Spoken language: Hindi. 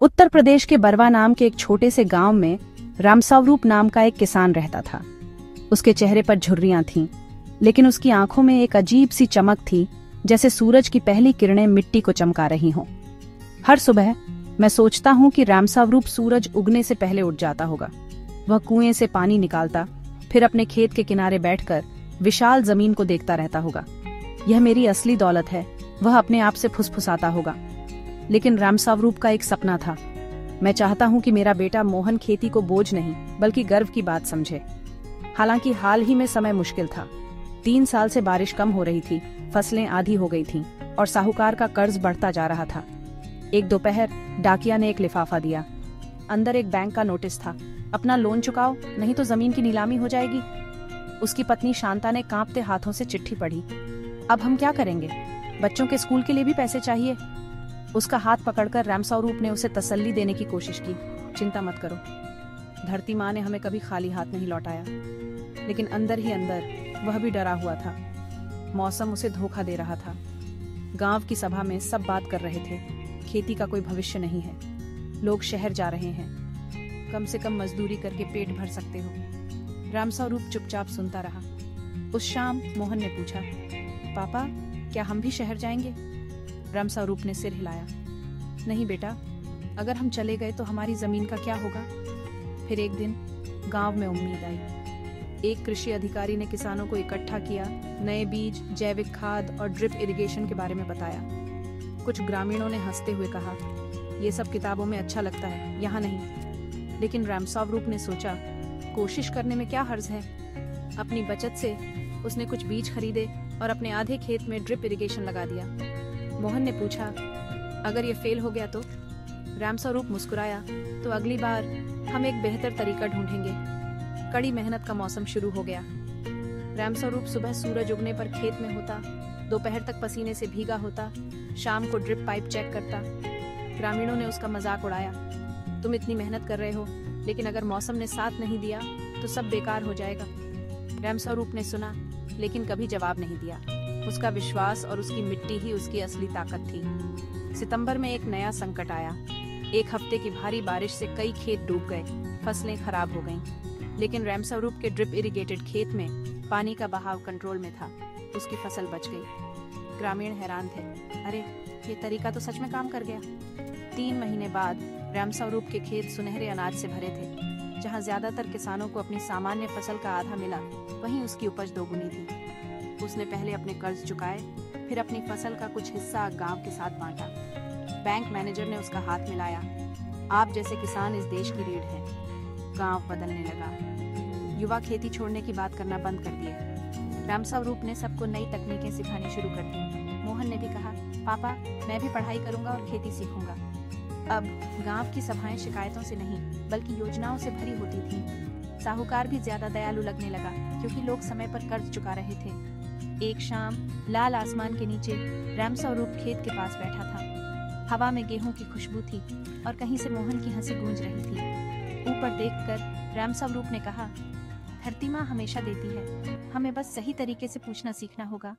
उत्तर प्रदेश के बरवा नाम के एक छोटे से गांव में रामस्वरूप नाम का एक किसान रहता था। उसके चेहरे पर झुर्रियां थीं, लेकिन उसकी आंखों में एक अजीब सी चमक थी, जैसे सूरज की पहली किरणें मिट्टी को चमका रही हों। हर सुबह मैं सोचता हूँ कि रामस्वरूप सूरज उगने से पहले उठ जाता होगा। वह कुएं से पानी निकालता, फिर अपने खेत के किनारे बैठकर विशाल जमीन को देखता रहता होगा। यह मेरी असली दौलत है, वह अपने आप से फुसफुसाता होगा। लेकिन रामस्वरूप का एक सपना था। मैं चाहता हूँ कि मेरा बेटा मोहन खेती को बोझ नहीं बल्कि गर्व की बात समझे। हालांकि हाल ही में समय मुश्किल था। 3 साल से बारिश कम हो रही थी, फसलें आधी हो गई थीं और साहूकार का कर्ज बढ़ता जा रहा था। एक दोपहर डाकिया ने एक लिफाफा दिया। अंदर एक बैंक का नोटिस था, अपना लोन चुकाओ नहीं तो जमीन की नीलामी हो जाएगी। उसकी पत्नी शांता ने कांपते हाथों से चिट्ठी पढ़ी। अब हम क्या करेंगे? बच्चों के स्कूल के लिए भी पैसे चाहिए। उसका हाथ पकड़कर रामस्वरूप ने उसे तसल्ली देने की कोशिश की। चिंता मत करो, धरती माँ ने हमें कभी खाली हाथ नहीं लौटाया। लेकिन अंदर ही अंदर वह भी डरा हुआ था। मौसम उसे धोखा दे रहा था। गांव की सभा में सब बात कर रहे थे, खेती का कोई भविष्य नहीं है, लोग शहर जा रहे हैं, कम से कम मजदूरी करके पेट भर सकते हो। रामस्वरूप चुपचाप सुनता रहा। उस शाम मोहन ने पूछा, पापा क्या हम भी शहर जाएंगे? रामस्वरूप ने सिर हिलाया। नहीं बेटा, अगर हम चले गए तो हमारी जमीन का क्या होगा? फिर एक दिन गांव में उम्मीद आई। एक कृषि अधिकारी ने किसानों को इकट्ठा किया, नए बीज, जैविक खाद और ड्रिप इरिगेशन के बारे में बताया। कुछ ग्रामीणों ने हंसते हुए कहा, ये सब किताबों में अच्छा लगता है, यहाँ नहीं। लेकिन रामस्वरूप ने सोचा, कोशिश करने में क्या हर्ज है। अपनी बचत से उसने कुछ बीज खरीदे और अपने आधे खेत में ड्रिप इरिगेशन लगा दिया। मोहन ने पूछा, अगर ये फेल हो गया तो? रामस्वरूप मुस्कुराया, तो अगली बार हम एक बेहतर तरीका ढूंढेंगे। कड़ी मेहनत का मौसम शुरू हो गया। रामस्वरूप सुबह सूरज उगने पर खेत में होता, दोपहर तक पसीने से भीगा होता, शाम को ड्रिप पाइप चेक करता। ग्रामीणों ने उसका मजाक उड़ाया, तुम इतनी मेहनत कर रहे हो, लेकिन अगर मौसम ने साथ नहीं दिया तो सब बेकार हो जाएगा। रामस्वरूप ने सुना, लेकिन कभी जवाब नहीं दिया। उसका विश्वास और उसकी मिट्टी ही उसकी असली ताकत थी। सितंबर में एक नया संकट आया। एक हफ्ते की भारी बारिश से कई खेत डूब गए, फसलें खराब हो गईं। लेकिन रामस्वरूप के ड्रिप इरिगेटेड खेत में पानी का बहाव कंट्रोल में था। उसकी फसल बच गई। ग्रामीण हैरान थे, अरे ये तरीका तो सच में काम कर गया। 3 महीने बाद रामस्वरूप के खेत सुनहरे अनाज से भरे थे। जहाँ ज्यादातर किसानों को अपनी सामान्य फसल का आधा मिला, वहीं उसकी उपज दोगुनी थी। उसने पहले अपने कर्ज चुकाए, फिर अपनी फसल का कुछ हिस्सा गांव के साथ बांटा। बैंक मैनेजर ने उसका हाथ मिलाया। आप जैसे किसान इस देश की रीढ़ हैं। गांव बदलने लगा। युवा खेती छोड़ने की बात करना बंद कर दिए। रामस्वरूप ने सबको नई तकनीकें सिखानी शुरू कर दी। मोहन ने भी कहा, पापा मैं भी पढ़ाई करूंगा और खेती सीखूंगा। अब गांव की सभाएं शिकायतों से नहीं बल्कि योजनाओं से भरी होती थीं। साहूकार भी ज्यादा दयालु लगने लगा, क्योंकि लोग समय पर कर्ज चुका रहे थे। एक शाम लाल आसमान के नीचे रामस्वरूप खेत के पास बैठा था। हवा में गेहूं की खुशबू थी और कहीं से मोहन की हंसी गूंज रही थी। ऊपर देखकर रामस्वरूप ने कहा, धरती माँ हमेशा देती है, हमें बस सही तरीके से पूछना सीखना होगा।